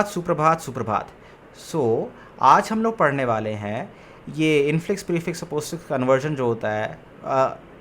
सुप्रभात सुप्रभात। आज हम लोग पढ़ने वाले हैं ये इनफ्लिक्स प्रीफिक्स पोस्टफिक्स कन्वर्जन जो होता है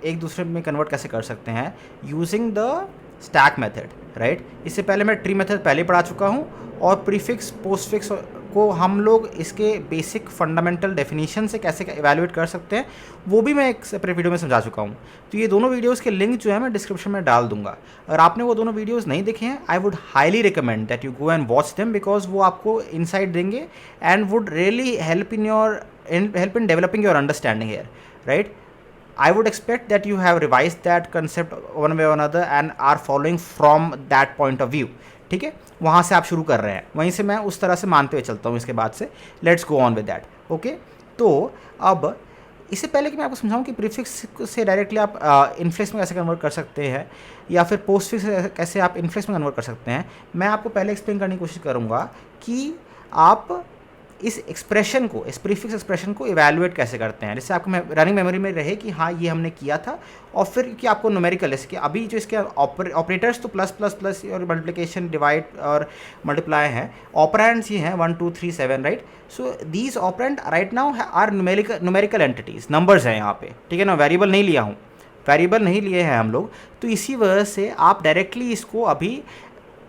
एक दूसरे में कन्वर्ट कैसे कर सकते हैं using the stack method, right. इससे पहले मैं ट्री मेथड पहले पढ़ा चुका हूँ और प्रीफिक्स पोस्टफिक्स को हम लोग इसके बेसिक फंडामेंटल डेफिनेशन से कैसे इवैल्यूएट कर सकते हैं वो भी मैं एक सेपरेट वीडियो में समझा चुका हूँ। तो ये दोनों वीडियोस के लिंक जो है मैं डिस्क्रिप्शन में डाल दूंगा। अगर आपने वो दोनों वीडियोस नहीं देखे हैं, I would highly recommend that you go and watch them, because वो आपको इनसाइट देंगे and would really help in developing your understanding here, right. I would expect that you have revised that concept one way or another and are following from that point of view, ठीक है। वहाँ से आप शुरू कर रहे हैं, वहीं से मैं उस तरह से मानते हुए चलता हूँ इसके बाद से। Let's go on with that, okay. तो अब इससे पहले कि मैं आपको समझाऊँ कि प्रीफिक्स से डायरेक्टली आप इनफ्लेक्स में कैसे कन्वर्ट कर सकते हैं या फिर पोस्टफिक्स से कैसे आप इनफ्लेक्स में कन्वर्ट कर सकते हैं, मैं आपको पहले एक्सप्लेन करने की कोशिश करूँगा कि आप इस एक्सप्रेशन को, इस प्रीफिक्स एक्सप्रेशन को इवैल्यूएट कैसे करते हैं, जिससे आपको रनिंग मेमोरी में रहे कि हाँ ये हमने किया था। और फिर कि आपको न्यूमेरिकल इसके अभी जो इसके ऑपरेटर्स तो प्लस प्लस प्लस और मल्टीप्लिकेशन डिवाइड और मल्टीप्लाई हैं, ऑपरेंड्स ये हैं 1 2 3 7, right. So these operand right now are numerical entities, numbers हैं यहाँ पे, ठीक है ना। वेरिएबल नहीं लिया हूँ, वेरिएबल नहीं लिए हैं हम लोग, तो इसी वजह से आप डायरेक्टली इसको अभी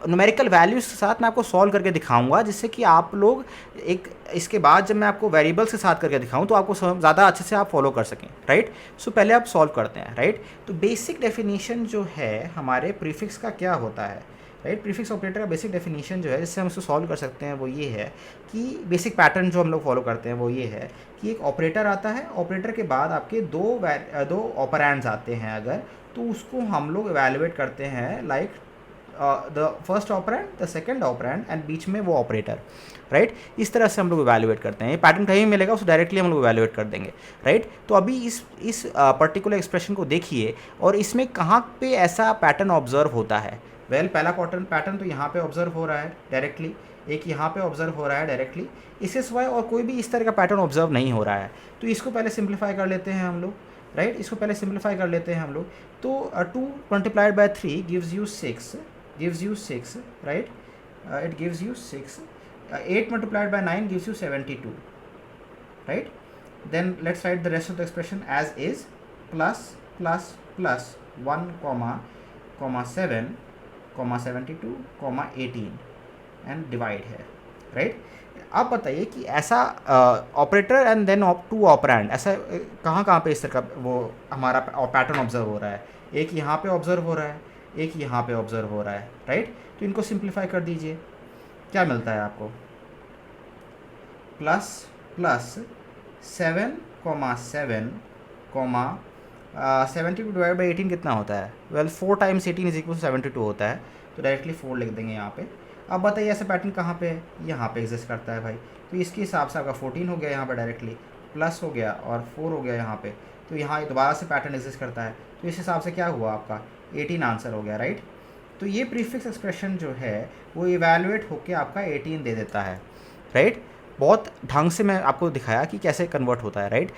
न्यूमेरिकल वैल्यूज़ के साथ मैं आपको सॉल्व करके दिखाऊंगा, जिससे कि आप लोग एक इसके बाद जब मैं आपको वेरिएबल्स के साथ करके दिखाऊं तो आपको ज़्यादा अच्छे से आप फॉलो कर सकें, राइट। सो पहले आप सॉल्व करते हैं, राइट। तो बेसिक डेफिनेशन जो है हमारे प्रीफिक्स का क्या होता है, राइट। प्रीफिक्स ऑपरेटर का बेसिक डेफिनेशन जो है जिससे हम इसको सॉल्व कर सकते हैं वो ये है कि बेसिक पैटर्न जो हम लोग फॉलो करते हैं वो ये है कि एक ऑपरेटर आता है, ऑपरेटर के बाद आपके दो ऑपरेंड्स आते हैं अगर, तो उसको हम लोग इवैल्यूएट करते हैं like the first operand, the second operand and बीच में वो ऑपरेटर, राइट। इस तरह से हम लोग इवैल्यूएट करते हैं। ये पैटर्न कहीं मिलेगा उसको डायरेक्टली हम लोग इवैल्यूएट कर देंगे, राइट। तो अभी इस पर्टिकुलर एक्सप्रेशन को देखिए और इसमें कहाँ पे ऐसा पैटर्न ऑब्जर्व होता है। पहला पैटर्न तो यहाँ पे ऑब्जर्व हो रहा है डायरेक्टली, एक यहाँ पे ऑब्जर्व हो रहा है डायरेक्टली, इससे सिवाय और कोई भी इस तरह का पैटर्न ऑब्जर्व नहीं हो रहा है। तो इसको पहले सिंप्लीफाई कर लेते हैं हम लोग, राइट। इसको पहले सिंप्लीफाई कर लेते हैं हम लोग। तो 2 multiplied by 3 gives you 6, right. It gives you 6. 8 multiplied by 9 gives you 72, right. Then let's write the rest of the expression as is, plus 1 comma 7 72 18 and divide है, right. अब बताइए कि ऐसा operator and then two operand, ऐसा कहाँ पे इस तरह का वो हमारा पैटर्न ऑब्जर्व हो रहा है। एक यहाँ पे ऑब्जर्व हो रहा है, एक यहाँ पे ऑब्जर्व हो रहा है, राइट। तो इनको सिंप्लीफाई कर दीजिए, क्या मिलता है आपको, प्लस 7 72 डिवाइड बाई 18 कितना होता है। 4 टाइम्स 18 इज इक्वल टू 72 होता है, तो डायरेक्टली 4 लिख देंगे यहाँ पे। अब बताइए ऐसा पैटर्न कहाँ पे है, यहाँ पे एग्जिस्ट करता है भाई। तो इसके हिसाब से आपका 14 हो गया यहाँ पर डायरेक्टली, प्लस हो गया और 4 हो गया यहाँ पे, तो यहाँ दोबारा से पैटर्न एग्जिस्ट करता है। तो इस हिसाब से क्या हुआ आपका 18 आंसर हो गया, राइट। तो ये प्रीफिक्स एक्सप्रेशन जो है वो इवैल्यूएट होके आपका 18 दे देता है, राइट। बहुत ढंग से मैं आपको दिखाया कि कैसे कन्वर्ट होता है, राइट।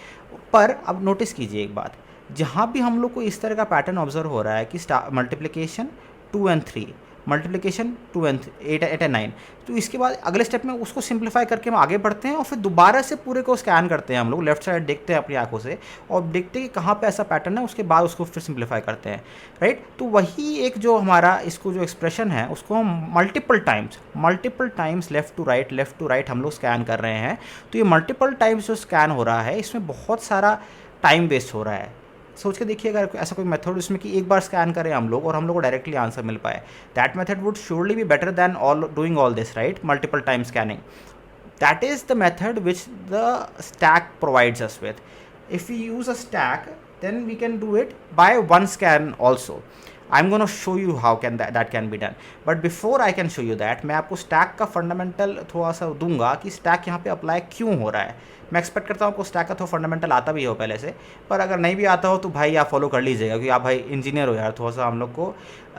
पर अब नोटिस कीजिए एक बात, जहाँ भी हम लोग को इस तरह का पैटर्न ऑब्जर्व हो रहा है कि multiplication 2 and 3, multiplication 2 and 8 and 9, तो इसके बाद अगले स्टेप में उसको सिंप्लीफाई करके हम आगे बढ़ते हैं और फिर दोबारा से पूरे को स्कैन करते हैं हम लोग, लेफ्ट साइड देखते हैं अपनी आंखों से और देखते हैं कि कहाँ पे ऐसा पैटर्न है, उसके बाद उसको फिर सिंप्लीफाई करते हैं, राइट। तो वही एक जो हमारा इसको जो एक्सप्रेशन है उसको हम multiple times left to right हम लोग स्कैन कर रहे हैं। तो ये मल्टीपल टाइम्स जो स्कैन हो रहा है इसमें बहुत सारा टाइम वेस्ट हो रहा है। सोच के देखिए अगर ऐसा कोई मेथड इसमें कि एक बार स्कैन करें हम लोग और हम लोग को डायरेक्टली आंसर मिल पाए, that method would surely be better than doing all this, right, multiple time scanning. That is the method which the stack provides us with. If we use a stack then we can do it by one scan also. I'm going to show you how that can be done. But before I can show you that, मैं आपको stack का fundamental थोड़ा सा दूंगा कि stack यहाँ पे apply क्यों हो रहा है। मैं एक्सपेक्ट करता हूँ आपको स्टैक का थोड़ा फंडामेंटल आता भी हो पहले से, पर अगर नहीं भी आता हो तो भाई आप फॉलो कर लीजिएगा, क्योंकि आप भाई इंजीनियर हो यार। थोड़ा सा हम लोग को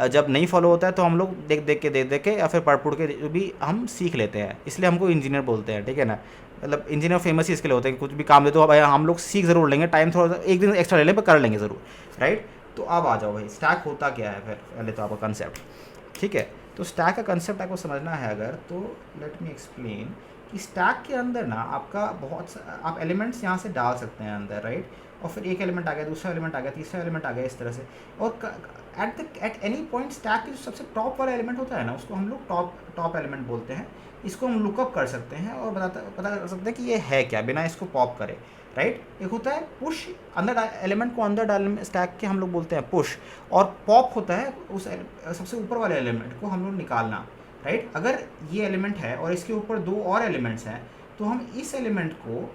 जब नहीं फॉलो होता है तो हम लोग देख के या फिर पढ़ के भी हम सीख लेते हैं, इसलिए हमको इंजीनियर बोलते हैं, ठीक है ना। मतलब इंजीनियर फेमस ही इसके लिए होते हैं कि कुछ भी काम दे तो भाई हम लोग सीख ज़रूर लेंगे, टाइम थोड़ा सा एक दिन एक्स्ट्रा ले लें पर कर लेंगे ज़रूर, राइट। तो अब आ जाओ भाई, स्टैक होता क्या है फिर, पहले तो आपका कंसेप्ट, ठीक है। तो स्टैक का कंसेप्ट आपको समझना है अगर, तो लेट मी एक्सप्लेन कि स्टैक के अंदर ना आपका आप एलिमेंट्स यहाँ से डाल सकते हैं अंदर, राइट। और फिर एक एलिमेंट आ गया, दूसरा एलिमेंट आ गया, तीसरा एलिमेंट आ गया, इस तरह से। और एट एनी पॉइंट स्टैक के जो सबसे टॉप वाला एलिमेंट होता है ना, उसको हम लोग टॉप एलिमेंट बोलते हैं। इसको हम लुकअप कर सकते हैं और पता कर सकते हैं कि ये है क्या, बिना इसको पॉप करे, राइट। एक होता है पुश, अंदर एलिमेंट को अंदर डालने, स्टैक के हम लोग बोलते हैं पुश। और पॉप होता है उस सबसे ऊपर वाले एलिमेंट को हम लोग निकालना, राइट। अगर ये एलिमेंट है और इसके ऊपर दो और एलिमेंट्स हैं, तो हम इस एलिमेंट को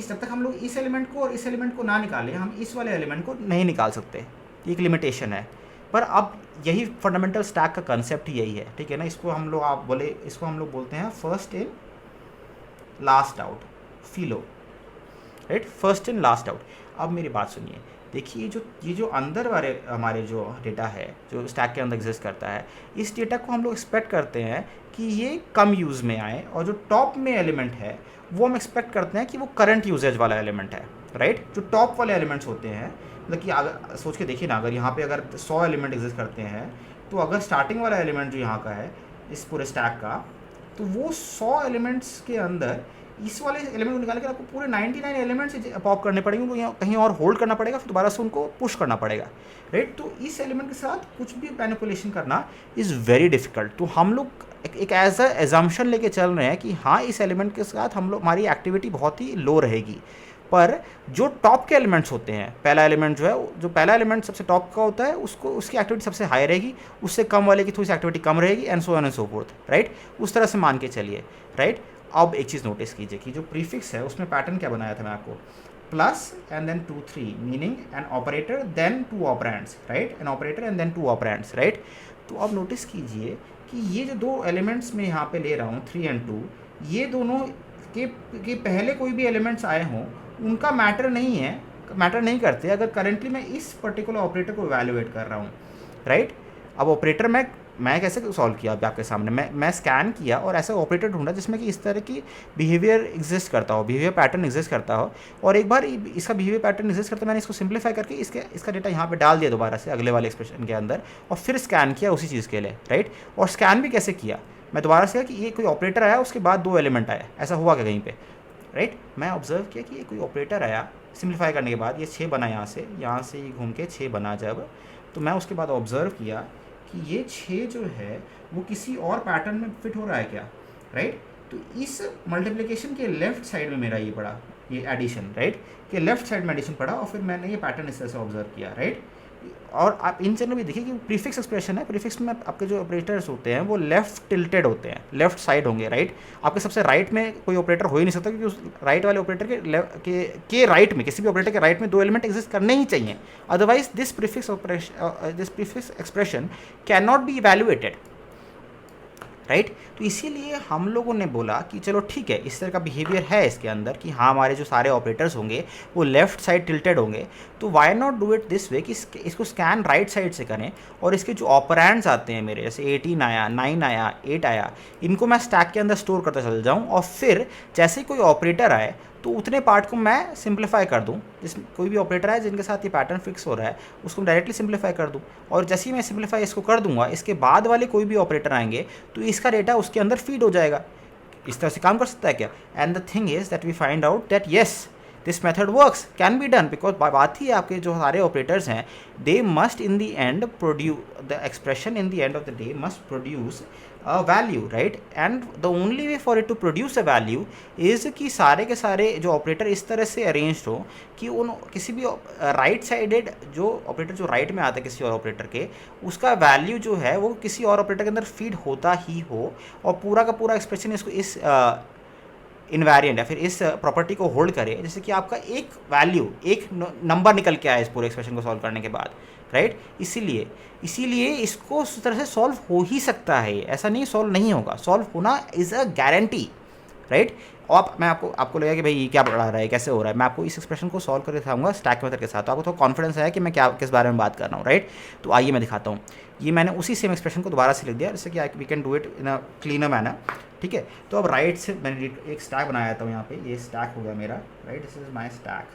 जब तक हम लोग इस एलिमेंट को और इस एलिमेंट को ना निकालें, हम इस वाले एलिमेंट को नहीं निकाल सकते। एक लिमिटेशन है। पर अब यही फंडामेंटल स्टैक का कंसेप्ट यही है, ठीक है ना। इसको हम लोग बोलते हैं first in last out, FILO, right. First in last out. अब मेरी बात सुनिए, देखिए ये जो अंदर वाले हमारे जो डेटा है, जो स्टैक के अंदर एग्जिस्ट करता है, इस डेटा को हम लोग एक्सपेक्ट करते हैं कि ये कम यूज़ में आए। और जो टॉप में एलिमेंट है वो हम एक्सपेक्ट करते हैं कि वो करंट यूजेज वाला एलिमेंट है, राइट। जो टॉप वाले एलिमेंट्स होते हैं, मतलब कि अगर सोच के देखिए ना, अगर यहाँ पे अगर 100 एलिमेंट एग्जिस्ट करते हैं, तो अगर स्टार्टिंग वाला एलिमेंट जो यहाँ का है इस पूरे स्टैक का, तो वो 100 एलिमेंट्स के अंदर इस वाले एलिमेंट को निकाल कर आपको पूरे 99 एलिमेंट्स पॉप करने पड़ेंगे, उनको यहाँ कहीं और होल्ड करना पड़ेगा, फिर दोबारा से उनको पुश करना पड़ेगा, राइट। तो इस एलिमेंट के साथ कुछ भी मैनिपुलेशन करना इज़ वेरी डिफिकल्ट। तो हम लोग एक एज अ एजम्पशन लेके चल रहे हैं कि हाँ, इस एलिमेंट के साथ हमारी एक्टिविटी बहुत ही लो रहेगी। पर जो टॉप के एलिमेंट्स होते हैं, पहला एलिमेंट जो है, जो पहला एलिमेंट सबसे टॉप का होता है, उसकी एक्टिविटी सबसे हाई रहेगी, उससे कम वाले की थोड़ी सी एक्टिविटी कम रहेगी, and so on and so fourth, right. उस तरह से मान के चलिए, राइट। अब एक चीज़ नोटिस कीजिए कि जो प्रीफिक्स है उसमें पैटर्न क्या बनाया था मैं आपको, plus and then 2 3, meaning an operator then 2 operands, right. An operator and then 2 operands, right. तो अब नोटिस कीजिए कि ये जो दो एलिमेंट्स में यहाँ पे ले रहा हूँ 3 and 2, ये दोनों के पहले कोई भी एलिमेंट्स आए हों, उनका मैटर नहीं करते अगर करेंटली मैं इस पर्टिकुलर ऑपरेटर को इवैल्यूएट कर रहा हूँ, राइट। अब ऑपरेटर मैं कैसे सॉल्व किया अभी आपके सामने, मैं स्कैन किया और ऐसा ऑपरेटर ढूंढा जिसमें कि इस तरह की बिहेवियर एग्जिस्ट करता हो, बिहेवियर पैटर्न एग्जिस्ट करता हो। और एक बार इसका बिहेवियर पैटर्न एग्जिस्ट करता, मैंने इसको सिंप्लीफाई करके इसका डेटा यहाँ पे डाल दिया दोबारा से अगले वाले एक्सप्रेशन के अंदर, और फिर स्कैन किया उसी चीज़ के लिए, राइट। और स्कैन भी कैसे किया, मैं दोबारा से कि ये कोई ऑपरेटर आया, उसके बाद 2 एलिमेंट आया, ऐसा हुआ क्या कहीं पर, राइट। मैं ऑब्जर्व किया कि ये कोई ऑपरेटर आया, सिंप्लीफाई करने के बाद ये 6 बना, यहाँ से ये घूम के 6 बना जब, तो मैं उसके बाद ऑब्जर्व किया कि ये 6 जो है वो किसी और पैटर्न में फिट हो रहा है क्या, राइट। तो इस मल्टीप्लिकेशन के लेफ्ट साइड में मेरा ये पड़ा, ये एडिशन, राइट, कि लेफ्ट साइड में एडिशन पड़ा, और फिर मैंने ये पैटर्न इस तरह से ऑब्जर्व किया, राइट। और आप इन जनरल भी देखिए कि प्रीफिक्स एक्सप्रेशन है, प्रीफिक्स में आपके जो ऑपरेटर्स होते हैं वो लेफ्ट टिल्टेड होते हैं, लेफ्ट साइड होंगे, राइट। आपके सबसे राइट में कोई ऑपरेटर हो ही नहीं सकता, क्योंकि उस राइट वाले ऑपरेटर के राइट में, किसी भी ऑपरेटर के राइट में 2 एलिमेंट एग्जिस्ट करने ही चाहिए, otherwise this prefix expression can not be evaluated, right. तो इसीलिए हम लोगों ने बोला कि चलो ठीक है, इस तरह का बिहेवियर है इसके अंदर कि हाँ, हमारे जो सारे ऑपरेटर्स होंगे वो लेफ्ट साइड टिल्टेड होंगे, तो why not do it this way कि इसको स्कैन राइट साइड से करें, और इसके जो ऑपरेंड्स आते हैं मेरे, जैसे 18 आया, 9 आया, 8 आया, इनको मैं स्टैक के अंदर स्टोर करता चल जाऊँ, और फिर जैसे ही कोई ऑपरेटर आए तो उतने पार्ट को मैं सिंप्लीफाई कर दूँ, कोई भी ऑपरेटर है जिनके साथ ये पैटर्न फिक्स हो रहा है उसको डायरेक्टली सिंप्लीफाई कर दूँ, और जैसे ही मैं सिंप्लीफाई इसको कर दूंगा, इसके बाद वाले कोई भी ऑपरेटर आएंगे तो इसका डेटा उसके अंदर फीड हो जाएगा। इस तरह से काम कर सकता है क्या? And the thing is that we find out that yes, this method works, can be done, because बात ही आपके जो सारे ऑपरेटर्स हैं, they must in the end produce the expression, in the end of the day must produce a value, right? And the only way for it to produce a value is कि सारे के सारे जो operator इस तरह से arranged हो कि उन किसी भी राइट साइडेड जो ऑपरेटर जो राइट में आता है किसी और ऑपरेटर के, उसका वैल्यू जो है वो किसी और ऑपरेटर के अंदर फीड होता ही हो, और पूरा का पूरा एक्सप्रेशन इसको इस इन्वेरिएंट या फिर इस प्रॉपर्टी को होल्ड करे, जैसे कि आपका एक वैल्यू, एक नंबर निकल के आया इस पूरे एक्सप्रेशन को सॉल्व करने के बाद, राइट। इसीलिए इसको उस तरह से सॉल्व हो ही सकता है, ऐसा नहीं सॉल्व नहीं होगा, सॉल्व होना इज़ अ गारंटी, राइट। और मैं आपको लगेगा कि भाई ये क्या पढ़ा रहा है, कैसे हो रहा है, मैं आपको इस एक्सप्रेशन को सॉल्व करके दिखाऊंगा स्टैक मेथड के साथ, तो आपको थोड़ा कॉन्फिडेंस है कि मैं किस बारे में बात कर रहा हूँ, राइट। तो आइए मैं दिखाता हूँ, ये मैंने उसी सेम एक्सप्रेशन को दोबारा से लिख दिया, जैसे कि we can do it in a cleaner manner, ठीक है। तो अब राइट से मैंने एक स्टैक बनाया था यहाँ पे, ये स्टैक हो गया मेरा, right, this is my stack,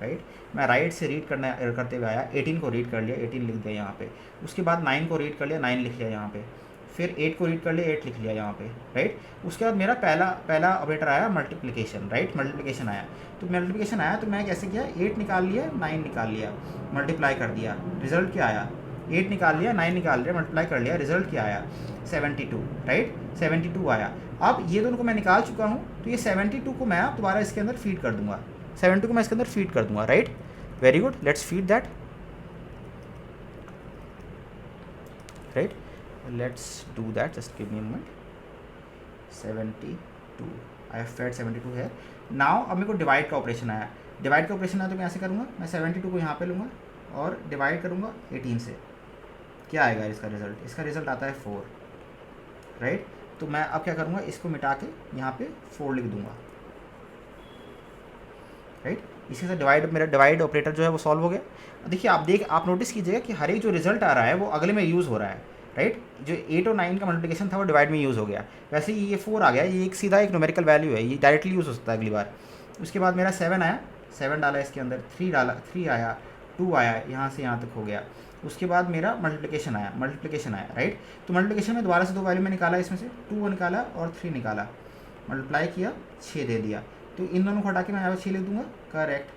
right. मैं राइट से रीड करते हुए आया, 18 को रीड कर लिया, 18 लिख दिया यहाँ पे। उसके बाद 9 को रीड कर लिया, 9 लिख लिया यहाँ पे। फिर 8 को रीड कर लिया, 8 लिख लिया यहाँ पे, राइट। उसके बाद मेरा पहला ऑपरेटर आया मल्टीप्लिकेशन, राइट, मल्टीप्लिकेशन आया। तो मल्टीप्लिकेशन आया तो मैं कैसे किया, 8 निकाल लिया, 9 निकाल लिया, मल्टीप्लाई कर दिया, रिजल्ट क्या आया, 8 निकाल लिया, 9 निकाल लिया, मल्टीप्लाई कर लिया, रिजल्ट क्या आया, 72, राइट, 72 आया। अब ये दोनों को मैं निकाल चुका हूँ, तो ये 72 को मैं अब दोबारा इसके अंदर फीड कर दूंगा, 72 को मैं इसके अंदर फीड कर दूंगा, right. Very good, let's feed that, right, let's do that, just give me a moment. 72, I have fed 72 है। नाउ अब मेरे को डिवाइड का ऑपरेशन आया, डिवाइड का ऑपरेशन आया तो मैं ऐसे करूँगा, मैं 72 को यहाँ पे लूँगा और डिवाइड करूँगा 18 से। क्या आएगा इसका रिजल्ट, इसका रिजल्ट आता है 4, राइट। तो मैं अब क्या करूँगा, इसको मिटा के यहाँ पे 4 लिख दूँगा, राइट। इसी से मेरा डिवाइड ऑपरेटर जो है वो सॉल्व हो गया। देखिए आप नोटिस कीजिएगा कि हर एक जो रिजल्ट आ रहा है वो अगले में यूज़ हो रहा है, राइट। जो 8 और 9 का मल्टीप्लिकेशन था वो डिवाइड में यूज़ हो गया। वैसे ही ये 4 आ गया, ये एक सीधा एक न्यूमेरिकल वैल्यू है, ये डायरेक्टली यूज़ हो सकता है अगली बार। उसके बाद मेरा 7 आया, 7 डाला इसके अंदर, 3 डाला, 3 आया, 2 आया, यहाँ से यहाँ तक हो गया। उसके बाद मेरा मल्टीप्लिकेशन आया, राइट। तो मल्टीप्लिकेशन में दोबारा से 2 वैल्यू में निकाला, इसमें से 2 निकाला और 3 निकाला, मल्टीप्लाई किया, 6 दे दिया। तो इन दोनों को हटा के मैं यहाँ पर 6 लिख दूंगा, करेक्ट,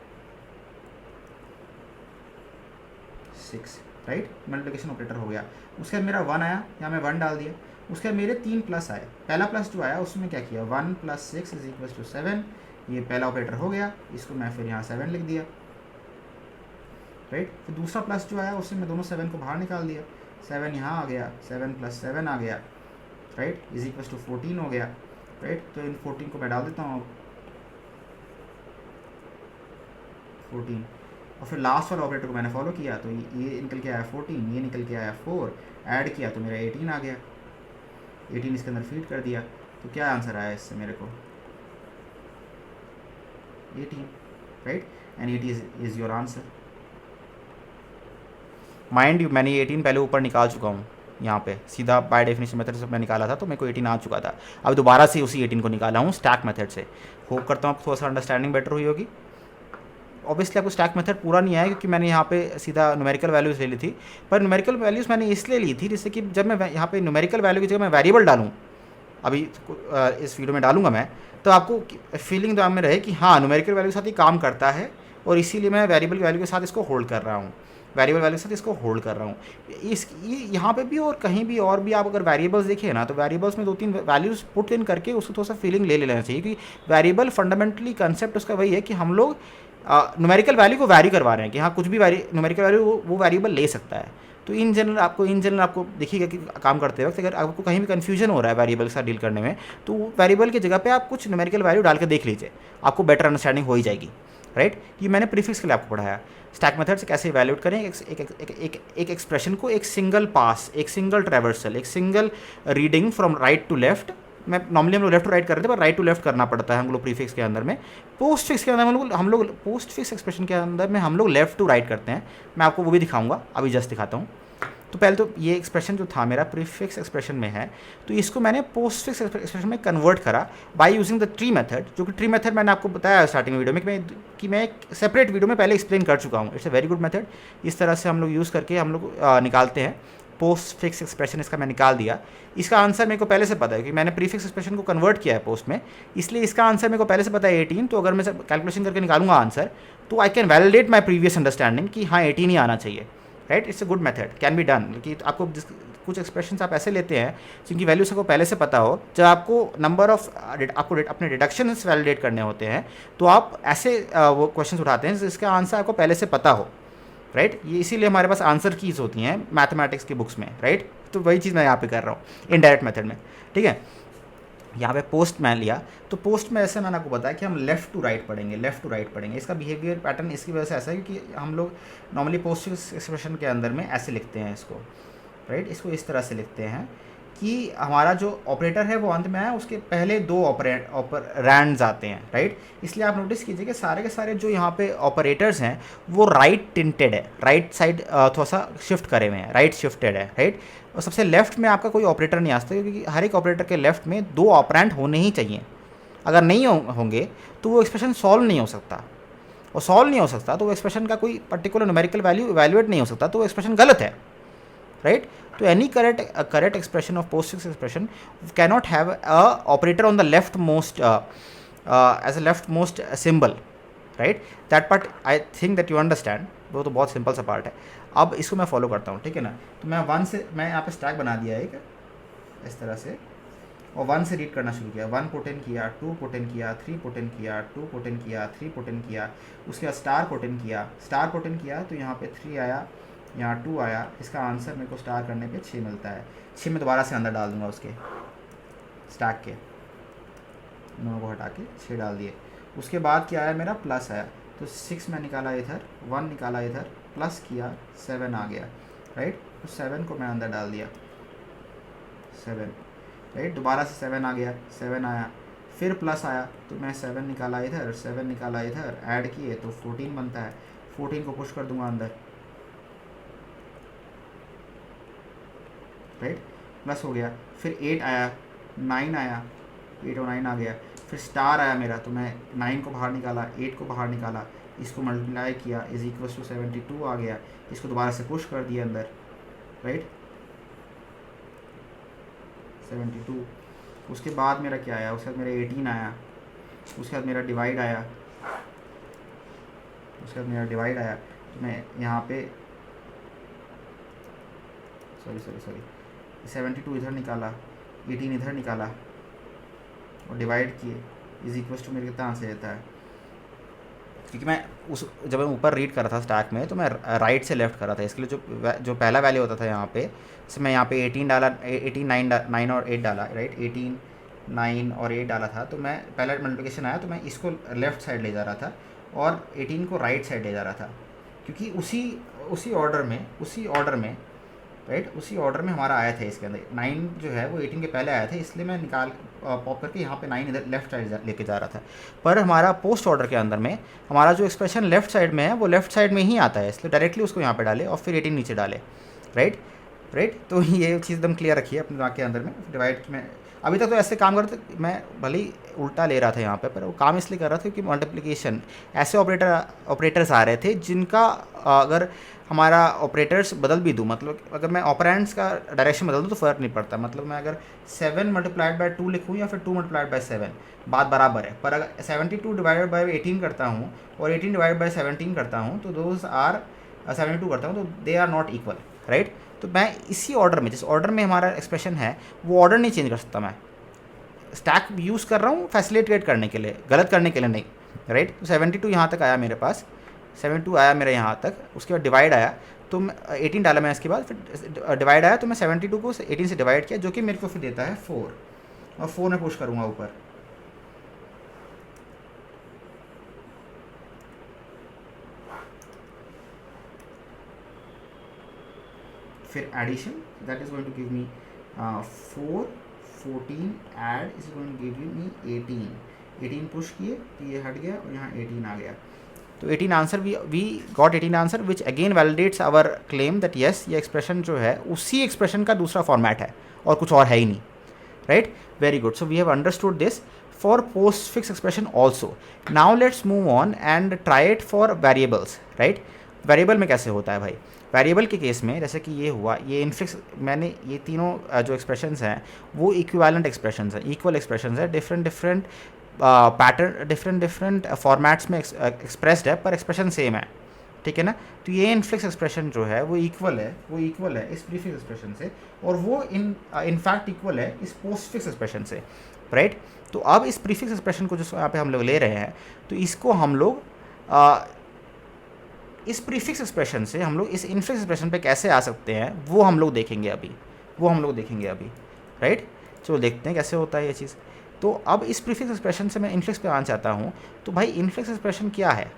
6, राइट। मल्टीप्लिकेशन ऑपरेटर हो गया। उसके बाद मेरा 1 आया, यहाँ मैं 1 डाल दिया। उसके बाद मेरे 3 प्लस आए, पहला प्लस जो आया उसमें क्या किया, 1 + 6 = 7, ये पहला ऑपरेटर हो गया, इसको मैं फिर यहाँ 7 लिख दिया, राइट। फिर दूसरा प्लस जो आया उसमें मैं दोनों 7 को बाहर निकाल दिया, 7 यहाँ आ गया, 7 + 7 आ गया, राइट, = 14 हो गया, राइट। तो इन 14 को मैं डाल देता हूँ, 14, और फिर लास्ट वाला ऑपरेटर को मैंने फॉलो किया, तो ये निकल के आया 14, ये निकल के आया 4, ऐड किया तो मेरा 18 आ गया, 18 इसके अंदर फीड कर दिया। तो क्या आंसर आया इससे मेरे को, 18, right, and it is your answer. Mind you, मैंने 18 पहले ऊपर निकाल चुका हूँ, यहाँ पे सीधा बाय डेफिनेशन मेथड से मैं निकाला था, तो मेरे को 18 आ चुका था। अब दोबारा से उसी 18 को निकाला हूँ स्टैक मेथड से। होप करता हूँ आपको थोड़ा सा अंडरस्टैंडिंग बेटर हुई होगी। ऑब्वियसली आपको स्टैक मेथड पूरा नहीं आया क्योंकि मैंने यहाँ पे सीधा न्यूमेरिकल वैल्यूज़ ले ली थी, पर न्यूमेरिकल वैल्यूज़ मैंने इसलिए ली थी जिससे कि जब मैं यहाँ पे न्यूमेरिकल वैल्यू की जगह मैं वेरिएबल डालूँ, अभी इस वीडियो में डालूंगा मैं, तो आपको फीलिंग दिमाग में रहे कि हाँ न्यूमेरिकल वैल्यू के साथ ये काम करता है और इसीलिए मैं वेरिएबल वैल्यू के साथ इसको होल्ड कर रहा हूँ, वेरिएबल वैल्यू के साथ इसको होल्ड कर रहा हूँ। यहाँ पे भी और कहीं भी और भी आप अगर वेरिएबल्स देखें ना, तो वेरिएबल्स में 2-3 वैल्यूज़ पुट इन करके उसको थोड़ा सा फीलिंग ले लेना चाहिए कि वेरिएबल फंडामेंटली कंसेप्ट उसका वही है कि हम लोग न्यूमेरिकल वैल्यू को वैरी करवा रहे हैं कि हाँ कुछ भी न्यूमेरिकल वैल्यू वो वेरिएबल ले सकता है। तो इन जनरल आपको देखिएगा कि काम करते वक्त अगर आपको कहीं भी कन्फ्यूजन हो रहा है वेरिएबल के साथ डील करने में, तो वेरिएबल की जगह पे आप कुछ न्यूमेरिकल वैल्यू डाल के देख लीजिए, आपको बेटर अंडरस्टैंडिंग हो ही जाएगी, राइट। ये मैंने प्रीफिक्स के लिए आपको पढ़ाया, स्टैक मेथड से कैसे इवैल्यूएट करें एक एक्सप्रेशन को, एक सिंगल पास, एक सिंगल ट्रैवर्सल, एक single reading from right to left. मैं नॉर्मली हम लोग लेफ्ट टू राइट करते थे, पर राइट टू लेफ्ट करना पड़ता है हम लोग प्रीफिक्स के अंदर में। पोस्ट फिक्स के अंदर हम लोग पोस्ट फिक्स एक्सप्रेशन के अंदर में हम लोग लेफ्ट टू राइट करते हैं। मैं आपको वो भी दिखाऊंगा, अभी जस्ट दिखाता हूँ। तो पहले तो ये एक्सप्रेशन जो था मेरा प्रीफिक्स एक्सप्रेशन में है, तो इसको मैंने पोस्ट फिक्स एक्सप्रेशन में कन्वर्ट करा by using the tree method, जो कि ट्री मेथड मैंने आपको बताया स्टार्टिंग वीडियो में कि मैं एक सेपरेट वीडियो में पहले एक्सप्लेन कर चुका हूँ। It's a very good method. इस तरह से हम लोग यूज़ करके हम लोग निकालते हैं पोस्ट फिक्स एक्सप्रेशन। इसका मैं निकाल दिया। इसका आंसर मेरे को पहले से पता है कि मैंने प्रीफिक्स एक्सप्रेशन को कन्वर्ट किया है पोस्ट में, इसलिए इसका आंसर मेरे को पहले से पता है 18। तो अगर मैं कैलकुलेशन करके निकालूंगा आंसर, तो I can validate my previous understanding कि हाँ 18 ही आना चाहिए, right. It's a good method, can be done. कि आपको कुछ एक्सप्रेशंस आप ऐसे लेते हैं जिनकी वैल्यूज आपको पहले से पता हो, जब आपको नंबर ऑफ आपको अपने डिडक्शंस वैलिडेट करने होते हैं, तो आप ऐसे वो क्वेश्चन उठाते हैं जिसका आंसर आपको पहले से पता हो, राइट। ये इसीलिए हमारे पास आंसर कीज होती हैं मैथमेटिक्स की बुक्स में, राइट। तो वही चीज़ मैं यहाँ पे कर रहा हूँ इनडायरेक्ट मेथड में, ठीक है। यहाँ पे पोस्ट मैन लिया, तो पोस्ट में ऐसे मैंने आपको बताया कि हम लेफ़्ट टू राइट पढ़ेंगे, लेफ़्ट टू राइट पढ़ेंगे। इसका बिहेवियर पैटर्न इसकी वजह से ऐसा है क्योंकि हम लोग नॉर्मली पोस्ट एक्सप्रेशन के अंदर में ऐसे लिखते हैं इसको, राइट। इसको इस तरह से लिखते हैं कि हमारा जो ऑपरेटर है वो अंत में है, उसके पहले दो ऑपरेंड्स आते हैं, राइट। इसलिए आप नोटिस कीजिए कि सारे के सारे जो यहाँ पे ऑपरेटर्स हैं वो राइट टिंटेड है, राइट साइड थोड़ा सा शिफ्ट करे हुए हैं, राइट शिफ्टेड है, राइट। और सबसे लेफ्ट में आपका कोई ऑपरेटर नहीं आ सकता क्योंकि हर एक ऑपरेटर के लेफ्ट में दो ऑपरेंड होने ही चाहिए। अगर नहीं होंगे तो वो एक्सप्रेशन सॉल्व नहीं हो सकता। और सॉल्व नहीं हो सकता तो वो एक्सप्रेशन का कोई पर्टिकुलर न्यूमेरिकल वैल्यू इवैल्यूएट नहीं हो सकता, तो वो एक्सप्रेशन गलत है, राइट। तो any correct expression of postfix expression cannot have a operator on the left most as a left most symbol, right. That part I think that you understand, वो तो बहुत सिंपल सा पार्ट है। अब इसको मैं फॉलो करता हूँ, ठीक है ना। तो मैं 1 से, मैं यहाँ पे स्टैक बना दिया एक इस तरह से, और 1 से रीड करना शुरू किया। 1 पुट इन किया, 2 पुट इन किया, 3 पुट इन किया, 2 पुट इन किया, 3 पुट इन किया, उसके बाद स्टार पुट इन किया। स्टार पुट इन किया तो यहाँ पे 3 आया, यहाँ 2 आया। इसका आंसर मेरे को स्टार करने पे 6 मिलता है। 6 में दोबारा से अंदर डाल दूंगा उसके स्टैक के, दोनों को हटा के 6 डाल दिए। उसके बाद क्या आया, मेरा प्लस आया, तो 6 में निकाला इधर, 1 निकाला इधर, प्लस किया, 7 आ गया, राइट। तो 7 को मैं अंदर डाल दिया, 7, राइट। दोबारा से 7 आ गया, 7 आया, फिर प्लस आया तो मैं 7 निकाला इधर, 7 निकाला इधर, ऐड किए तो 14 बनता है। 14 को पुश कर दूंगा अंदर, राइट, प्लस हो गया। फिर 8 आया, 9 आया, 8 और 9 आ गया। फिर स्टार आया मेरा, तो मैं 9 को बाहर निकाला, 8 को बाहर निकाला, इसको मल्टीप्लाई किया, इज इक्वल टू 72 आ गया। इसको दोबारा से पुश कर दिया अंदर, राइट, 72। उसके बाद मेरा क्या आया, उसके बाद मेरा 18 आया, उसके बाद मेरा डिवाइड आया, उसके बाद मेरा डिवाइड आया। तो मैं यहाँ पे सॉरी 72 इधर निकाला, 18 इधर निकाला और डिवाइड किए, इज इक्वल टू मेरे कितना आंसर देता है। क्योंकि मैं जब मैं ऊपर रीड कर रहा था स्टैक में, तो मैं राइट से लेफ्ट कर रहा था, इसके लिए जो पहला वैल्यू होता था यहाँ पे, जैसे मैं यहाँ पे 18 डाला, 18 9 और 8 डाला, राइट, 18 9 और 8 डाला था। तो मैं पहला मल्टीप्लिकेशन आया तो मैं इसको लेफ़्ट साइड ले जा रहा था और 18 को राइट साइड ले जा रहा था, क्योंकि उसी ऑर्डर में राइट, उसी ऑर्डर में हमारा आया था। इसके अंदर 9 जो है वो 18 के पहले आया था, इसलिए मैं निकाल पॉप करके यहाँ पे 9 इधर लेफ्ट साइड लेके जा रहा था। पर हमारा पोस्ट ऑर्डर के अंदर में हमारा जो एक्सप्रेशन लेफ्ट साइड में है वो लेफ्ट साइड में ही आता है, इसलिए डायरेक्टली उसको यहाँ पे डाले और फिर 18 नीचे डाले, राइट। तो ये चीज़ एकदम क्लियर रखिए अपने दिमाग के अंदर में। डिवाइड में अभी तक तो ऐसे काम करते, मैं भले ही उल्टा ले रहा था यहाँ पे, पर वो काम इसलिए कर रहा था क्योंकि मल्टीप्लिकेशन ऐसे ऑपरेटर्स आ रहे थे जिनका अगर हमारा ऑपरेटर्स बदल भी दूँ, मतलब अगर मैं ऑपरेंड्स का डायरेक्शन बदल दूँ तो फ़र्क नहीं पड़ता। मतलब मैं अगर 7 मल्टीप्लाइड बाय 2 लिखूँ या फिर 2 मल्टीप्लाइड बाय 7, बात बराबर है। पर अगर 72 डिवाइडेड बाय 18 करता हूँ और 18 डिवाइडेड बाय 17 करता हूँ तो दोज आर 72 करता हूँ, तो they are not equal, right. तो मैं इसी ऑर्डर में, जिस ऑर्डर में हमारा एक्सप्रेशन है वो ऑर्डर नहीं चेंज कर सकता। मैं स्टैक यूज़ कर रहा हूँ फैसिलिटेट करने के लिए, गलत करने के लिए नहीं, राइट। तो 72 यहाँ तक आया मेरे पास, 72 आया मेरा यहाँ तक। उसके बाद डिवाइड आया तो 18 डाला मैं, इसके बाद फिर डिवाइड आया तो मैं 72 को 18 से डिवाइड किया, जो कि मेरे को फिर देता है 4, और 4 में पुश करूँगा ऊपर। फिर addition, that is going to give me 4, 14 add is going to give me 18 push किए तो ये हट गया और यहाँ 18 आ गया। तो 18 answer, we got 18 answer which again validates our claim that yes, ये एक्सप्रेशन जो है उसी एक्सप्रेशन का दूसरा फॉर्मेट है और कुछ और है ही नहीं, right. Very good, so we have understood this for postfix expression also. Now let's move on and try it for variables, right. Variable में कैसे होता है भाई, वेरिएबल के केस में जैसे कि ये हुआ, ये इनफिक्स, मैंने ये तीनों जो एक्सप्रेशंस हैं वो इक्विवेलेंट एक्सप्रेशंस हैं, इक्वल एक्सप्रेशंस हैं, डिफरेंट पैटर्न, डिफरेंट फॉर्मेट्स में एक्सप्रेस्ड है, पर एक्सप्रेशन सेम है, ठीक है ना। तो ये इनफ्लिक्स एक्सप्रेशन जो है वो इक्वल है इस प्रीफिक्स एक्सप्रेशन से, और वो इनफैक्ट इक्वल है इस पोस्टफिक्स एक्सप्रेशन से, राइट। तो अब इस प्रीफिक्स एक्सप्रेशन को जो यहाँ पे हम लोग ले रहे हैं, तो इसको हम लोग इस प्रीफिक्स एक्सप्रेशन से हम लोग इस इनफ्लिक्स एक्सप्रेशन पे कैसे आ सकते हैं वो हम लोग देखेंगे अभी, राइट। चलो देखते हैं कैसे होता है ये चीज़। तो अब इस प्रीफिक्स एक्सप्रेशन से मैं इनफ्लिक्स पे आना चाहता हूँ। तो भाई इनफ्लिक्स एक्सप्रेशन क्या है,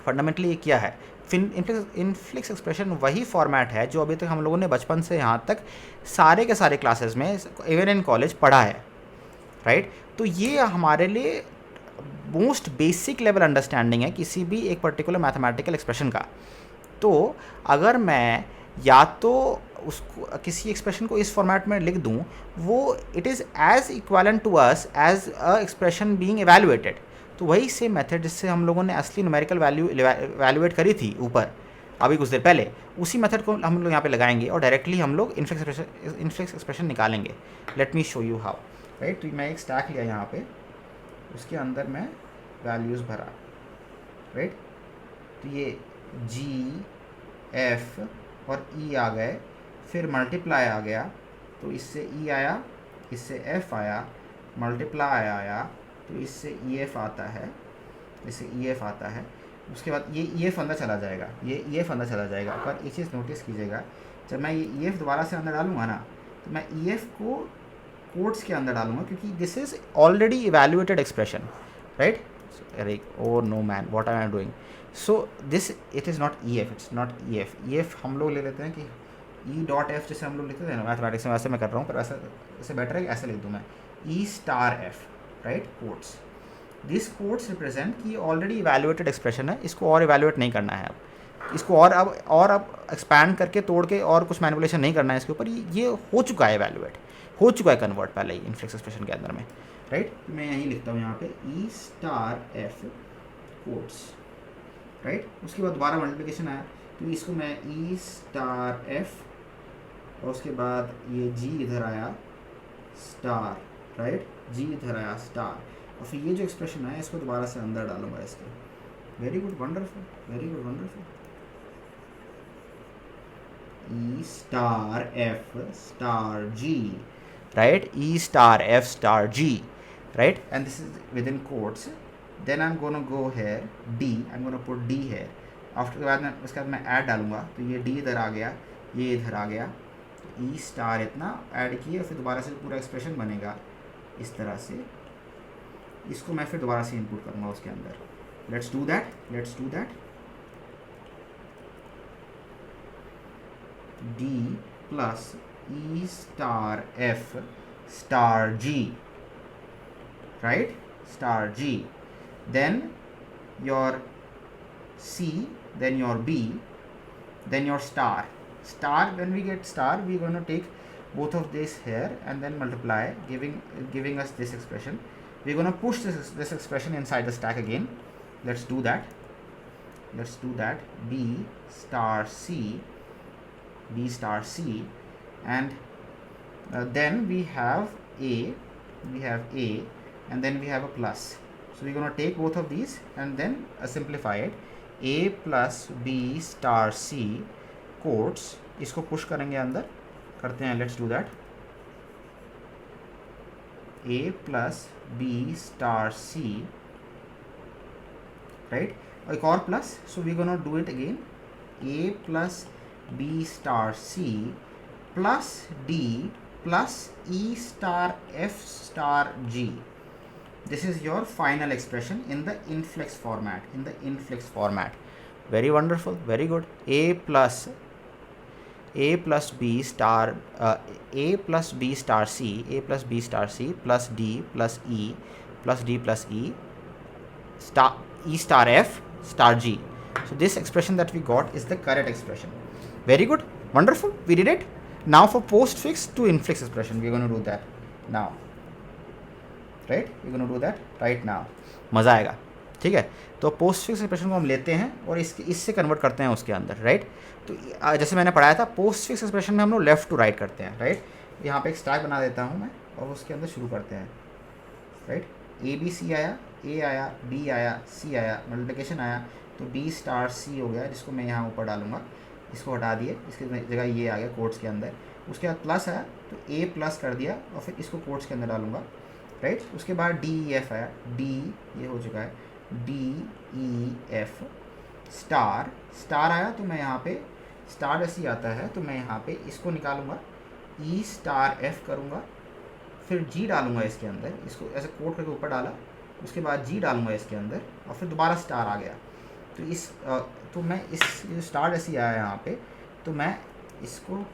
फंडामेंटली ये क्या है। इनफ्लिक्स एक्सप्रेशन वही फॉर्मेट है जो अभी तक हम लोगों ने बचपन से यहाँ तक सारे के सारे क्लासेस में, इवन इन कॉलेज, पढ़ा है, राइट। तो ये हमारे लिए मोस्ट बेसिक लेवल अंडरस्टैंडिंग है किसी भी एक पर्टिकुलर मैथमेटिकल एक्सप्रेशन का। तो अगर मैं या तो उसको किसी एक्सप्रेशन को इस फॉर्मेट में लिख दूं, वो it is as equivalent to us as a expression being evaluated. तो वही सेम मेथड जिससे हम लोगों ने असली न्यूमेरिकल वैल्यू वैल्यूएट करी थी ऊपर अभी कुछ देर पहले, उसी मेथड को हम लोग यहाँ पे लगाएंगे और डायरेक्टली हम लोग इनफ्लेक्स एक्सप्रेशन निकालेंगे. Let me show you how. Right, तो मैं एक स्टैक लिया यहाँ पे, उसके अंदर मैं वैल्यूज़ भरा. राइट, तो ये जी एफ और ई आ गए, फिर मल्टीप्लाई आ गया, तो इससे ई आया, इससे एफ आया, मल्टीप्लाई आया, तो इससे ई एफ आता है, इससे ई एफ आता है. उसके बाद ये ई एफ अंदर चला जाएगा, ये ई एफ अंदर चला जाएगा. पर एक चीज़ नोटिस कीजिएगा, जब मैं ये ई एफ दोबारा से अंदर डालूंगा ना, तो मैं ई एफ को कोट्स के अंदर डालूंगा, क्योंकि this is already evaluated expression. Right, अरे oh no man, what I am doing. So this it is not e f, it's not e f. E f हम लोग ले लेते हैं कि ई डॉट एफ, जैसे हम लोग लिखते थे ना मैथमेटिक्स में, वैसे मैं कर रहा हूँ, पर वैसे बेटर है कि ऐसे लिख दूँ मैं, e star f. Right, quotes. This quotes represent कि ऑलरेडी इवेल्युएटेड एक्सप्रेशन है, इसको और इवेल्युएट नहीं करना है. अब इसको और एक्सपैंड करके तोड़ के और कुछ मैनिपुलेशन नहीं करना है इसके ऊपर. ये हो चुका है, इवेल्युएट हो चुका है कन्वर्ट पहले ही इनफ्लेक्स एक्सप्रेशन के अंदर में. राइट, मैं यहीं लिखता हूँ यहाँ पे ई स्टार एफ कोट्स. राइट, उसके बाद दोबारा मल्टीप्लिकेशन आया, तो इसको मैं ई स्टार एफ, और उसके बाद ये जी इधर आया स्टार. राइट, जी इधर आया स्टार, और फिर ये जो एक्सप्रेशन है इसको दोबारा से अंदर डालूंगा इसके. Very good, wonderful, very good, wonderful. E star F star G. Right, E star F star G. Right, and this is within quotes. Then I am gonna go here D, I am gonna put D here. After के बाद में उसके बाद मैं add डालूंगा, तो ये D इधर आ गया, ये इधर आ गया, ई स्टार इतना ऐड किए, फिर दोबारा से पूरा एक्सप्रेशन बनेगा इस तरह से. इसको मैं फिर दोबारा से इनपुट करूँगा उसके अंदर. Let's do that, let's do that. D plus E star F star G. Right, star G. Then your C, then your B, then your star. When we get star, we're going to take both of this here and then multiply, giving us this expression. We're going to push this expression inside the stack again. Let's do that. B star c, and then we have a, and then we have a plus. So we're going to take both of these and then simplify it. a plus b star c कोट्स, इसको push करेंगे अंदर, करते हैं. Let's do that. a plus B star C. Right, एक और plus, so we gonna do it again. a plus B star C plus d plus e star f star g. This is your final expression in the inflex format. Very wonderful, very good. a plus b star a plus b star c plus d plus e star f star g. So this expression that we got is the correct expression. Very good, wonderful, we did it. Now for postfix to inflex expression, we're going to do that now. Right, we're going to do that right now. मज़ा आएगा. ठीक है, तो post fix expression को हम लेते हैं और इससे कन्वर्ट करते हैं उसके अंदर. राइट, तो जैसे मैंने पढ़ाया था, पोस्ट फिक्स एक्सप्रेशन में हम लोग लेफ्ट टू राइट करते हैं. राइट, यहाँ पे एक स्टैक बना देता हूँ मैं और उसके अंदर शुरू करते हैं. राइट, ए बी सी आया, ए आया, बी आया, सी आया, मल्टीप्लिकेशन आया, तो बी स्टार सी हो गया, जिसको मैं यहाँ ऊपर डालूंगा. इसको हटा दिए, इसकी जगह ये आ गया कोट्स के अंदर. उसके बाद प्लस आया, तो ए प्लस कर दिया और फिर इसको कोट्स के अंदर डालूंगा. राइट, उसके बाद डी ई एफ आया, डी ये हो चुका है, डी ई एफ स्टार आया, तो मैं यहाँ पे स्टार ऐसे आता है, तो मैं यहाँ पे इसको निकालूंगा, ई स्टार एफ करूँगा, फिर जी डालूंगा इसके अंदर, इसको ऐसे कोट करके ऊपर डाला, उसके बाद जी डालूंगा इसके अंदर और फिर दोबारा स्टार आ गया. तो मैं इस स्टार ऐसे आया यहाँ पे, तो मैं इसको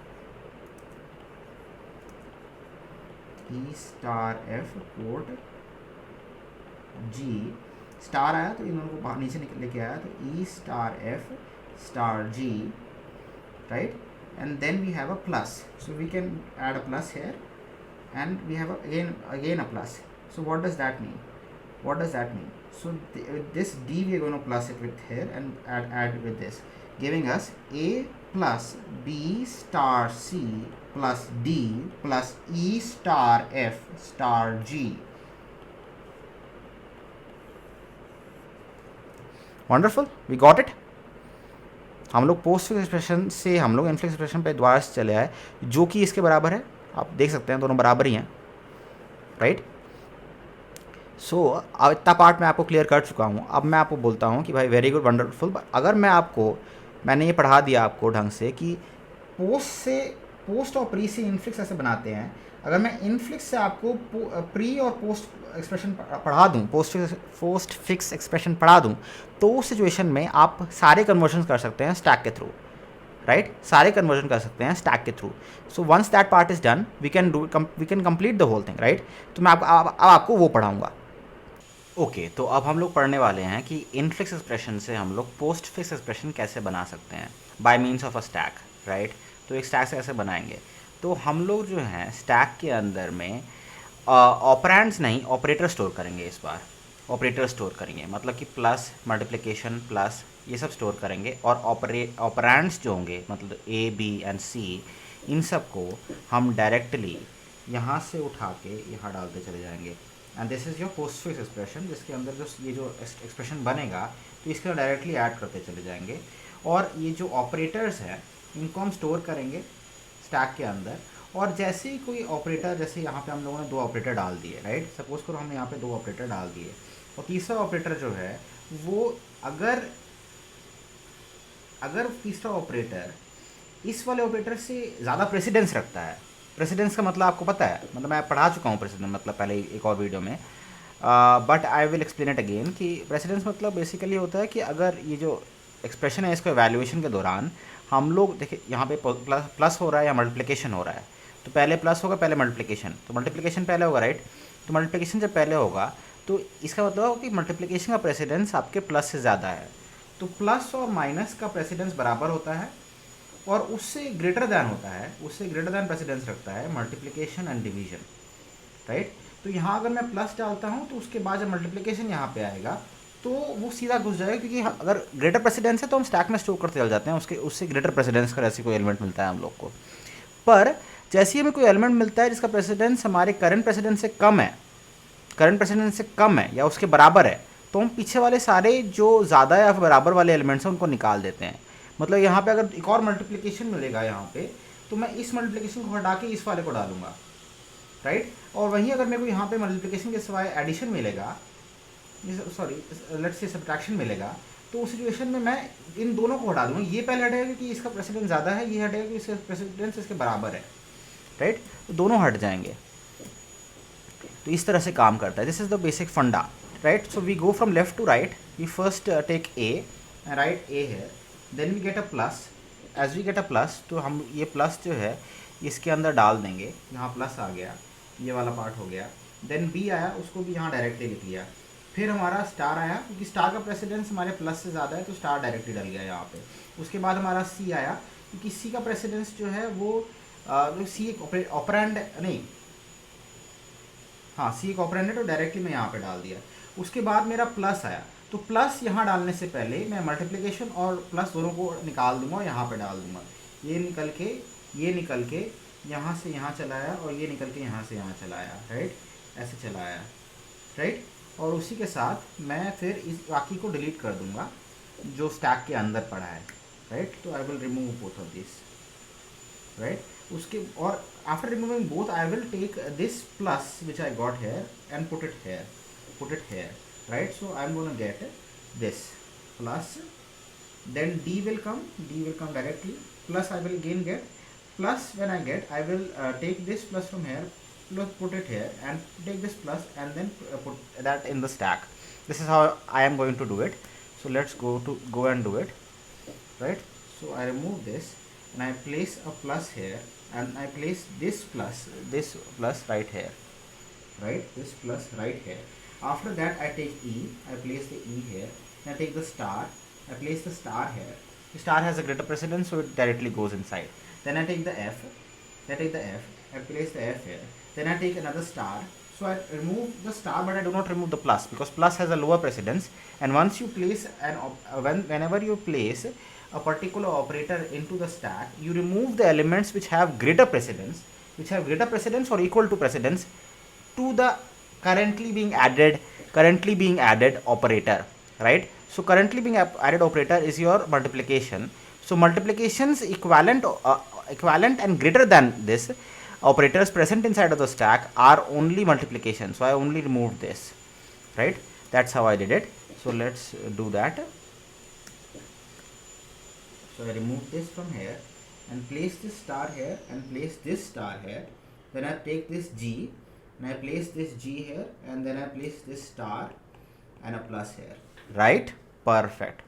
ई स्टार एफ कोट जी स्टार आया, तो इन दोनों को बाहर नीचे लेके आया, तो E star F star G. Right, and then we have a plus, so we can add a plus here and we have again a plus. So what does that mean? What does that mean? So with this D we are going to plus it with here and add with this, giving us A plus B star C plus D plus E star F star G. Wonderful, we got it. हम लोग post fix expression से हम लोग इनफ्लेक्स expression पे दोबारा से चले आए, जो कि इसके बराबर है. आप देख सकते हैं दोनों बराबर ही हैं, राइट. सो अब इतना पार्ट मैं आपको क्लियर कर चुका हूँ. अब मैं आपको बोलता हूँ कि भाई वेरी गुड, वंडरफुल. अगर मैंने ये पढ़ा दिया आपको ढंग से कि पोस्ट और प्री से इनफ्लिक्स ऐसे बनाते हैं. अगर मैं इनफ्लिक्स से आपको प्री और पोस्ट एक्सप्रेशन पढ़ा दूँ, पोस्ट फिक्स एक्सप्रेशन पढ़ा दूँ, तो उस सिचुएशन में आप सारे कन्वर्जन कर सकते हैं स्टैक के थ्रू, राइट. सारे कन्वर्जन कर सकते हैं स्टैक के थ्रू. So once that part is done we can complete the whole thing, right. तो मैं आपको वो पढ़ाऊँगा. ओके, तो अब हम लोग पढ़ने वाले हैं कि इनफ्लिक्स एक्सप्रेशन से हम लोग पोस्ट फिक्स एक्सप्रेशन कैसे बना सकते हैं bye means of a stack, right. तो एक स्टैक से कैसे बनाएंगे. तो हम लोग जो हैं स्टैक के अंदर में ऑपरेंड्स नहीं ऑपरेटर स्टोर करेंगे. इस बार ऑपरेटर स्टोर करेंगे, मतलब कि प्लस, मल्टीप्लिकेशन, प्लस, ये सब स्टोर करेंगे. और ऑपरेंड्स जो होंगे मतलब ए, बी एंड सी, इन सब को हम डायरेक्टली यहाँ से उठा के यहाँ डालते चले जाएंगे. And this is your post fix expression, जिसके अंदर ये जो एक्सप्रेशन बनेगा तो इसके डायरेक्टली ऐड करते चले जाएंगे. और ये जो ऑपरेटर्स हैं इनको हम स्टोर करेंगे स्टैक के अंदर. और जैसे ही कोई ऑपरेटर, जैसे यहाँ पे हम लोगों ने 2 ऑपरेटर डाल दिए, राइट. सपोज करो हमने यहाँ पे 2 ऑपरेटर डाल दिए, और तीसरा ऑपरेटर जो है वो अगर तीसरा ऑपरेटर इस वाले ऑपरेटर से ज़्यादा प्रेसिडेंस रखता है. प्रेसिडेंस का मतलब आपको पता है, मतलब मैं पढ़ा चुका हूँ प्रेसिडेंस मतलब पहले एक और वीडियो में, but I will explain it again कि प्रेसिडेंस मतलब बेसिकली होता है कि अगर ये जो एक्सप्रेशन है इसको एवेल्यूएशन के दौरान हम लोग देखिए यहाँ पे प्लस हो रहा है या मल्टीप्लिकेशन हो रहा है, तो पहले प्लस होगा पहले मल्टीप्लिकेशन, तो मल्टीप्लिकेशन पहले होगा, राइट. तो मल्टीप्लिकेशन जब पहले होगा तो इसका मतलब होगा कि मल्टीप्लिकेशन का प्रेसिडेंस आपके प्लस से ज़्यादा है. तो प्लस और माइनस का प्रेसिडेंस बराबर होता है, और उससे ग्रेटर दैन होता है, उससे ग्रेटर दैन प्रेसिडेंस रखता है मल्टीप्लिकेशन एंड डिवीजन, राइट. तो यहाँ अगर मैं प्लस डालता हूँ तो उसके बाद जब मल्टीप्लिकेशन यहाँ पे आएगा तो वो सीधा घुस जाएगा, क्योंकि अगर ग्रेटर प्रेसिडेंस है तो हम स्टैक में स्टोर करते चल जाते हैं उससे ग्रेटर प्रेसिडेंस का ऐसी कोई एलिमेंट मिलता है हम लोग को. पर जैसे ही हमें कोई एलिमेंट मिलता है जिसका प्रेसिडेंस हमारे करंट प्रेसिडेंस से कम है या उसके बराबर है, तो हम पीछे वाले सारे जो ज़्यादा या बराबर वाले एलिमेंट्स हैं उनको निकाल देते हैं. मतलब यहाँ पे अगर एक और मल्टीप्लिकेशन मिलेगा यहाँ पे, तो मैं इस मल्टीप्लिकेशन को हटा के इस वाले को डालूंगा, राइट. और वहीं अगर मेरे को यहाँ पे मल्टीप्लिकेशन के सिवाय एडिशन मिलेगा, सॉरी लेट्स से सब्ट्रैक्शन मिलेगा, तो उस सिचुएशन में मैं इन दोनों को हटा दूँगा. ये पहले हटेगा क्योंकि इसका प्रेसिडेंस ज़्यादा है, ये हटेगा क्योंकि इसका प्रेसिडेंस इसके बराबर है, राइट. तो दोनों हट जाएंगे. तो इस तरह से काम करता है. This is the basic funda, right. So we go from left to right. We first take A and write A है, then we get A plus. As we get A plus, तो हम ये प्लस जो है इसके अंदर डाल देंगे. यहाँ प्लस आ गया, ये वाला पार्ट हो गया. देन बी आया, उसको भी यहाँ डायरेक्टली लिख लिया. फिर हमारा स्टार आया, क्योंकि स्टार का प्रेसिडेंस हमारे प्लस से ज़्यादा है तो स्टार डायरेक्टली डल गया यहाँ पे. उसके बाद हमारा सी आया, क्योंकि सी का प्रेसिडेंस जो है वो सी एक ऑपरेंड नहीं, हाँ सी एक ऑपरेंड है तो डायरेक्टली मैं यहाँ पे डाल दिया. उसके बाद मेरा प्लस आया, तो प्लस यहाँ डालने से पहले मैं मल्टीप्लिकेशन और प्लस दोनों को निकाल दूंगा और यहाँ पे डाल दूंगा. ये निकल के यहाँ से यहाँ चला आया, और ये निकल के यहाँ से यहाँ चला आया, राइट. ऐसे चला आया, राइट. और उसी के साथ मैं फिर इस बाकी को डिलीट कर दूंगा जो स्टैक के अंदर पड़ा है, राइट. तो I will remove both of this, right. उसके और after removing both I will take this plus which I got here and put it here, right. So I'm going to get this plus, then d will come directly, plus I will again get plus. When I get, I will take this plus from here, put it here, and take this plus and then put that in the stack. This is how I am going to do it. So let's go and do it, right. So I remove this and I place a plus here, and I place this plus right here, right. This plus right here. After that I take E, I place the E here, and I take the star, I place the star here. The star has a greater precedence, so it directly goes inside. Then I take the F, I place the F here. Then I take another star, So I remove the star, but I do not remove the plus, because plus has a lower precedence. And once you place whenever you place a particular operator into the stack, you remove the elements which have greater precedence, or equal to precedence to the currently being added operator, right? So currently being added operator is your multiplication. So multiplications equivalent and greater than this operators present inside of the stack are only multiplication. So I only removed this, right? That's how I did it. So let's do that. So I remove this from here and place this star here and place this star here. Then I take this G and I place this G here, and then I place this star and a plus here, right? Perfect.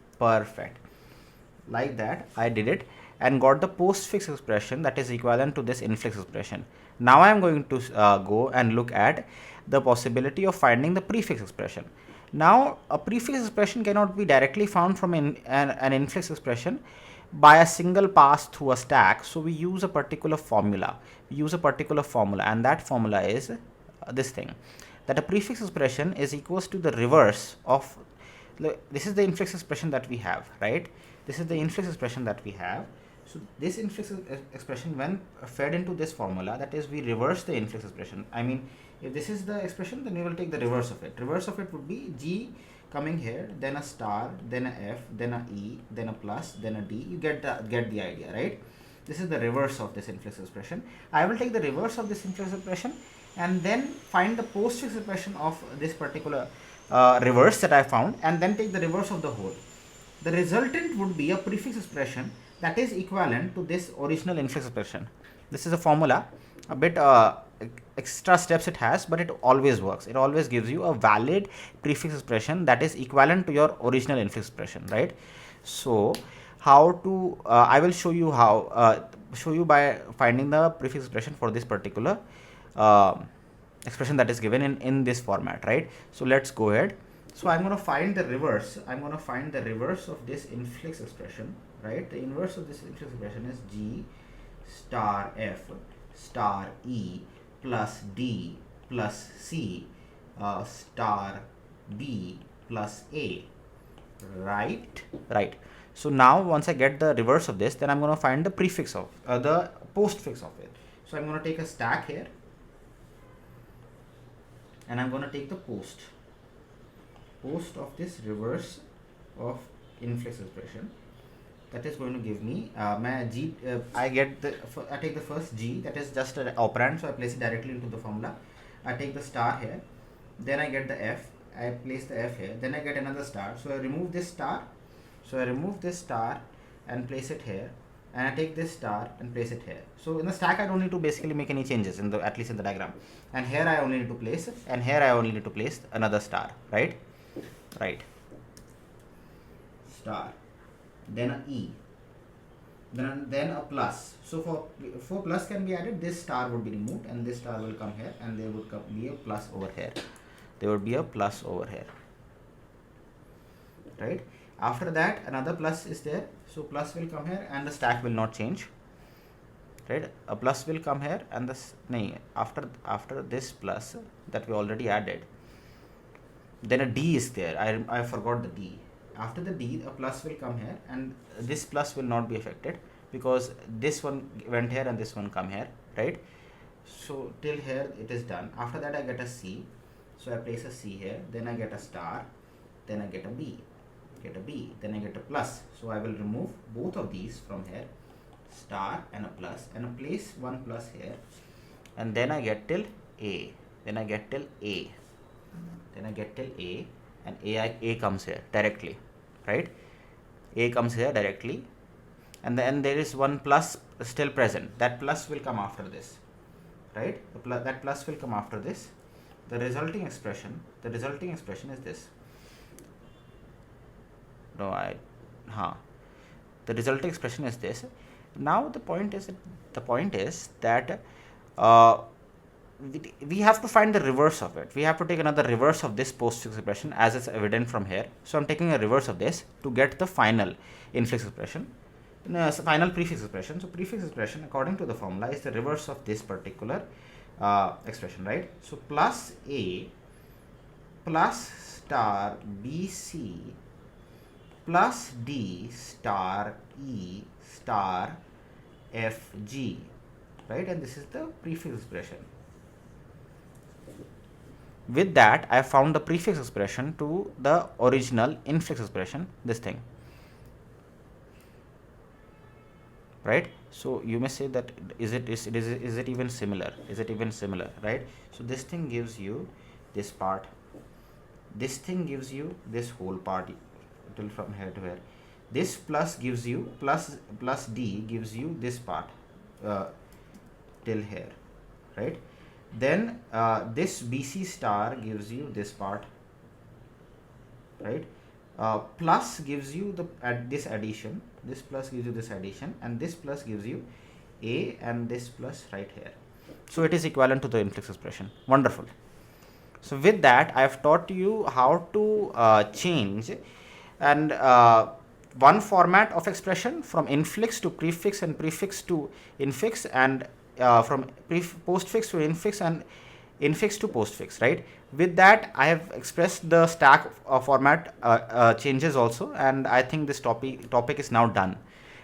Like that I did it and got the postfix expression that is equivalent to this infix expression. Now I am going to go and look at the possibility of finding the prefix expression. Now a prefix expression cannot be directly found from an infix expression by a single pass through a stack. So we use a particular formula. And that formula is this thing, that a prefix expression is equals to the reverse of, this is the infix expression that we have, right? This is the infix expression that we have. So this infix expression, when fed into this formula, that is, we reverse the infix expression. I mean, if this is the expression, then we will take the reverse of it. Reverse of it would be G coming here, then a star, then a F, then a E, then a plus, then a D. You get the idea, right? This is the reverse of this infix expression. I will take the reverse of this infix expression and then find the postfix expression of this particular reverse that I found, and then take the reverse of the whole. The resultant would be a prefix expression that is equivalent to this original infix expression. This is a formula, a bit extra steps it has, but it always works. It always gives you a valid prefix expression that is equivalent to your original infix expression, right? So how to I will show you how by finding the prefix expression for this particular expression that is given in this format, right? So let's go ahead. So I'm going to find the reverse. Of this infix expression, right? The inverse of this infix expression is G star F star E plus D plus C star B plus A, right? So now once I get the reverse of this, then I'm going to find the prefix of the postfix of it. So I'm going to take a stack here and I'm going to take the post of this reverse of infix expression. That is going to give me my G. I take the first G, that is just an operand, so I place it directly into the formula. I take the star here, then I get the F, I place the F here, then I get another star, so I remove this star. And place it here, and I take this star and place it here. So in the stack I don't need to basically make any changes at least in the diagram. And here I only need to place, and here I only need to place another star, right? Star, then a E, then a plus. So for plus can be added, this star would be removed and this star will come here, and there would be a plus over here. Right? After that another plus is there, so plus will come here and the stack will not change, right? A plus will come here and after this plus that we already added, then a D is there. I forgot the D. After the D, a plus will come here, and this plus will not be affected because this one went here and this one come here, right? So till here it is done. After that I get a C, so I place a C here, then I get a star, then I get a B, then I get a plus. So I will remove both of these from here, star and a plus, and I place one plus here, and then I get till A, and A comes here directly, right? A comes here directly, and then there is one plus still present. That plus will come after this, right? That plus will come after this. The resulting expression is this. The resulting expression is this. Now the point is that we have to find the reverse of it. We have to take another reverse of this postfix expression as is evident from here. So I'm taking a reverse of this to get the final infix expression, final prefix expression. So prefix expression according to the formula is the reverse of this particular expression, right? So plus A plus star BC plus D star E star FG, right? And this is the prefix expression. With that, I found the prefix expression to the original infix expression, this thing, right? So you may say that is it even similar? Is it even similar, right? So this thing gives you this part. This thing gives you this whole part till from here to here. This plus gives you plus D gives you this part till here, right? Then this BC star gives you this part, right? Plus gives you the this addition. This plus gives you this addition, and this plus gives you A, and this plus right here. So it is equivalent to the infix expression. Wonderful. So with that, I have taught you how to change and one format of expression from infix to prefix and prefix to infix, and from postfix to infix and infix to postfix, right? With that, I have expressed the stack format changes also, and I think this topic is now done.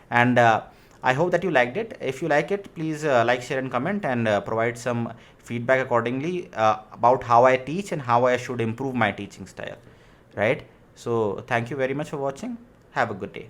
And I hope that you liked it. If you like it, please like, share and comment, and provide some feedback accordingly about how I teach and how I should improve my teaching style, right? So thank you very much for watching. Have a good day.